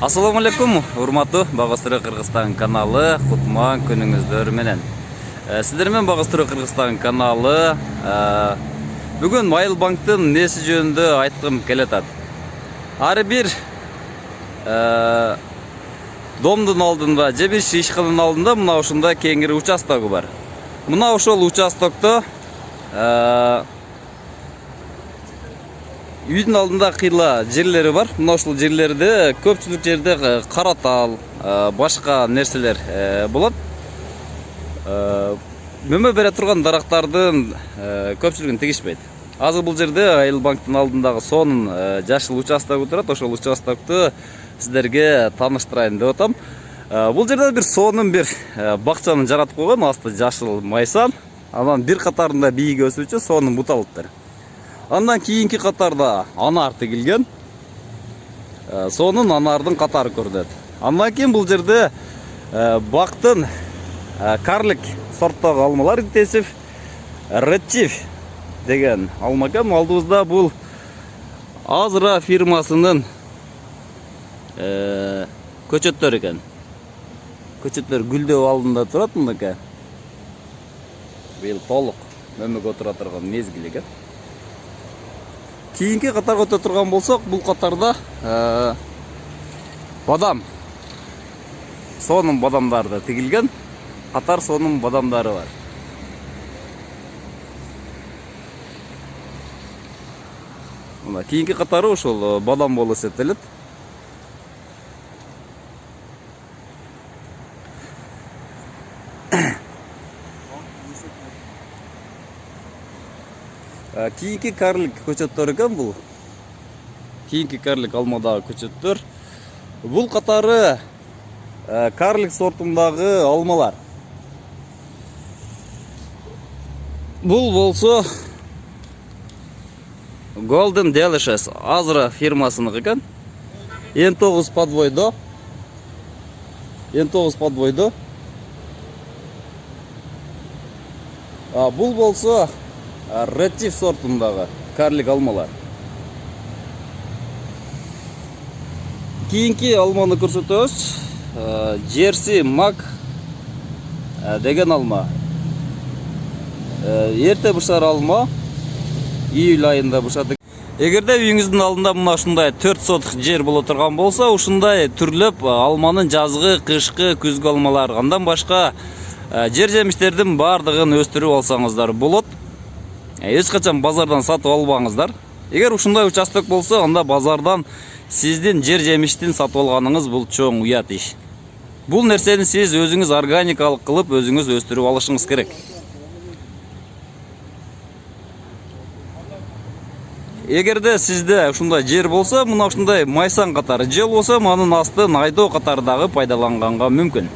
Assalamu alaikum, урматтуу Багастыры Кыргызстан каналы, кутман күнүңүздөр менен. Сиздер менен Багастыры Кыргызстан каналы бүгүн Майыл банктын неси жөнүндө айткым келет. Ар бир домдун алдында, же бир ишканын алдында мына ушундай кеңири участогу бар. Мына ошол участокто үйдүн алдында кыйла жерлери бар. Мына ушул жерлерде көпчүлүк жерде каратал, башка нерселер болот. Мөмө бере турган дарактардын көпчүлүгүн тигишпейт. Азыр бул жерде Айыл банктын алдындагы сонун жашыл участогу турат. Ошол участокты сиздерге тааныштырайын деп атам. Бул жерде бир сонун бир бакчаны жаратып койгон, асты жашыл майсан. Анан бир катарында бийик өсүүчү сонун буталыктар. Андан кийинки катарда анар тигилген. Сонун анардын катары көрүнөт. Андан кийин бул жерде бактын карлик сорттогу алмалар интенсив Редчиф деген алма экен. Алдыбызда бул Азра фирмасынын көчөттөр экен. Көчөттөр гүлдөп алдында турат мынакей. Быйыл толук мөмөгө отура турган мезгил экен. Кийинки катарга өтө турган болсок, бул катарда бадам. Сонун бадамдарды тигилген. Катар сонун бадамдары бар. Мына кийинки катары ошол бадам болуп эсептелет. Кийинки карлик көчөттөр экен бул. Кийинки карлик алмадагы көчөттөр. Бул катары карлик сортундагы алмалар. Бул болсо Golden Delicious Азра фирмасыныкы экен. 9 подвойдо. 9 подвойдо. Бул болсо Редчиф сортундагы карлик алмалар. Кийинки алманы көрсөтөбүз. Жерси Мак деген алма. Эрте бышар алма. Июль айында бышат. Эгерде үйүңүздүн алдында мына ушундай 4 соток жер боло турган болсо, ушундай түрлөп алманын жазгы, кышкы, күзгү алмалар, андан башка жер жемиштердин бардыгын өстүрүп алсаңыздар болот. Эч качан базардан сатып албаңыздар. Эгер ушундай участок болсо, анда базардан сиздин жер жемиштин сатып алганыңыз бул чоң уят иш. Бул нерсени сиз өзүңүз органикалык кылып, өзүңүз өстүрүп алышыңыз керек. Эгерде сизде ушундай жер болсо, мына ушундай майсан катары жел болсо, анын астын айдоо катардагы пайдаланганга мүмкүн.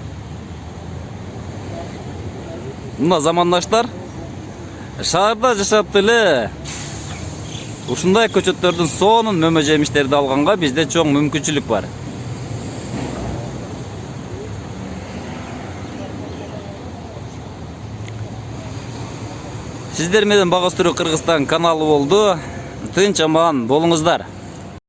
Мына замандаштар шаарда жашап деле ушундай көчөттөрдүн сонун мөмө жемиштерди алганга бизде чоң мүмкүнчүлүк бар. Сиздер менен Багастыры Кыргызстан каналы болду. Тынч аман болуңуздар.